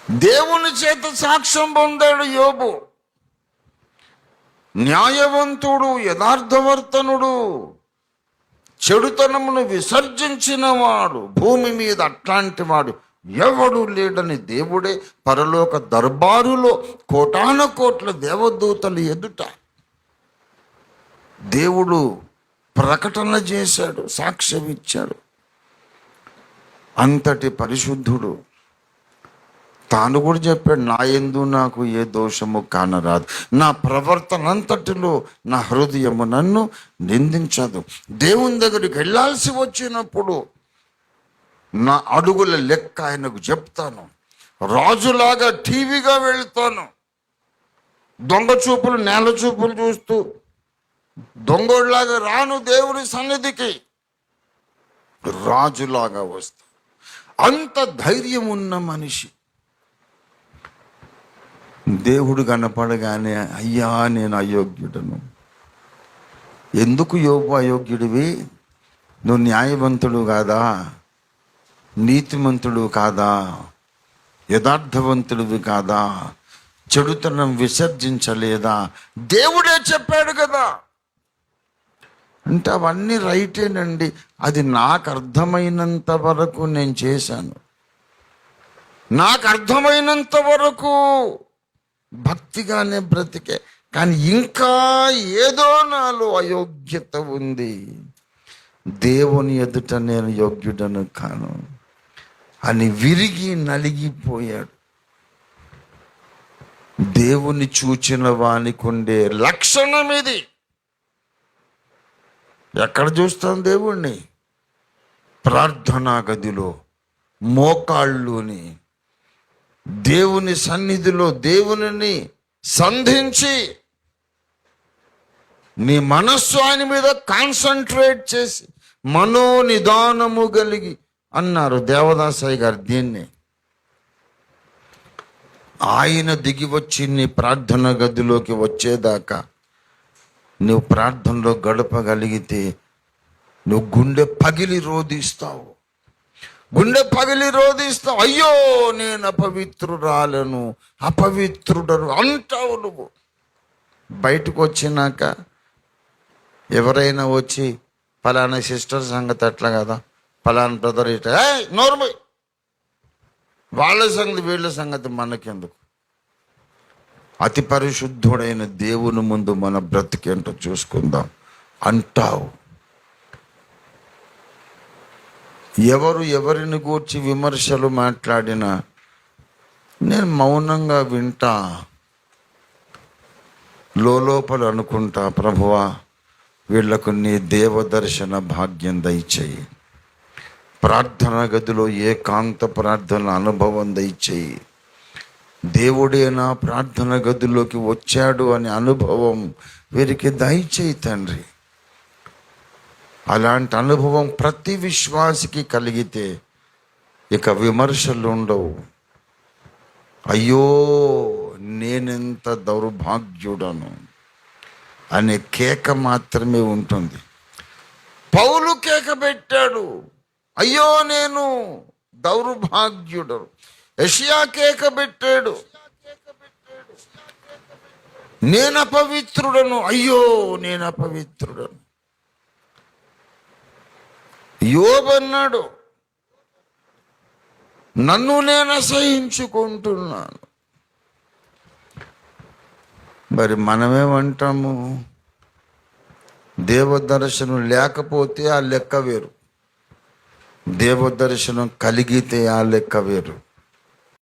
దేవుని చేత సాక్ష్యం పొందాడు యోబు. న్యాయవంతుడు, యథార్థవర్తనుడు, చెడుతనమును విసర్జించిన వాడు, భూమి మీద అట్లాంటి వాడు ఎవడు లేడని దేవుడే పరలోక దర్బారులో కోటాన కోట్ల దేవదూతలు ఎదుట దేవుడు ప్రకటన చేశాడు, సాక్ష్యం ఇచ్చాడు. అంతటి పరిశుద్ధుడు తాను కూడా చెప్పాడు, నా యందు నాకు ఏ దోషము కానరాదు, నా ప్రవర్తన అంతటిలో నా హృదయము నన్ను నిందించదు. దేవుని దగ్గరికి వెళ్ళాల్సి వచ్చినప్పుడు నా అడుగుల లెక్క ఆయనకు చెప్తాను. రాజులాగా టీవీగా వెళ్తాను. దొంగ చూపులు, నేల చూపులు చూస్తూ దొంగోళ్ళలాగా రాను దేవుని సన్నిధికి, రాజులాగా వస్తా. అంత ధైర్యం ఉన్న మనిషి. దేవుడు కనపడగానే, అయ్యా నేను అయోగ్యుడను. ఎందుకు యోబు అయోగ్యుడివి? నువ్వు న్యాయవంతుడు కాదా? నీతిమంతుడు కాదా? యథార్థవంతుడివి కాదా? చెడుతనం విసర్జించలేదా? దేవుడే చెప్పాడు కదా. అంటే అవన్నీ రైటేనండి. అది నాకు అర్థమైనంత వరకు నేను చేశాను. నాకు అర్థమైనంత వరకు భక్తిగానే బ్రతికే. కానీ ఇంకా ఏదో నాలో అయోగ్యత ఉంది. దేవుని ఎదుట నేను యోగ్యుడను కాను అని విరిగి నలిగిపోయాడు. దేవుని చూచిన వానికి ఉండే లక్షణం ఇది. ఎక్కడ చూస్తాం దేవుణ్ణి? ప్రార్థనా గదిలో, మోకాళ్ళుని, దేవుని సన్నిధిలో దేవుని సంధించి నీ మనస్సు ఆయన మీద కాన్సన్ట్రేట్ చేసి మనోనిదానము కలిగి అన్నారు దేవదాసయ్య గారు. దీన్ని ఆయన దిగి వచ్చి నీ ప్రార్థన గదిలోకి వచ్చేదాకా నువ్వు ప్రార్థనలో గడపగలిగితే నువ్వు గుండె పగిలి రోధిస్తావు. అయ్యో నేను అపవిత్రురాలను, అపవిత్రుడను అంటావు నువ్వు. బయటకు వచ్చినాక ఎవరైనా వచ్చి ఫలానా సిస్టర్ సంగతి అట్లా కదా, ఫలానా బ్రదర్ ఇట, నోర్మల్, వాళ్ళ సంగతి వీళ్ళ సంగతి మనకెందుకు? అతి పరిశుద్ధుడైన దేవుని ముందు మన బ్రతికేంటో చూసుకుందాం అంటావు. ఎవరు ఎవరిని గూర్చి విమర్శలు మాట్లాడినా నేను మౌనంగా వింటా. లోపల అనుకుంటా, ప్రభువా వీళ్లకు నీ దేవదర్శన భాగ్యం దయచేయి. ప్రార్థన గదిలో ఏకాంత ప్రార్థన అనుభవం దయచేయి. దేవుడే నా ప్రార్థన గదిలోకి వచ్చాడు అనే అనుభవం వీరికి దయచేయి తండ్రి. అలాంటి అనుభవం ప్రతి విశ్వాసికి కలిగితే ఇక విమర్శలు ఉండవు. అయ్యో నేనెంత దౌర్భాగ్యుడను అనే కేక మాత్రమే ఉంటుంది. పౌలు కేక పెట్టాడు, అయ్యో నేను దౌర్భాగ్యుడను. యెషయా కేక పెట్టాడు, నేను అపవిత్రుడను, అయ్యో నేను అపవిత్రుడను. యోబు అన్నాడు, నన్ను నేను అసహించుకుంటున్నాను. మరి మనమేమంటాము? దేవదర్శనం లేకపోతే ఆ లెక్క వేరు, దేవదర్శనం కలిగితే ఆ లెక్క వేరు.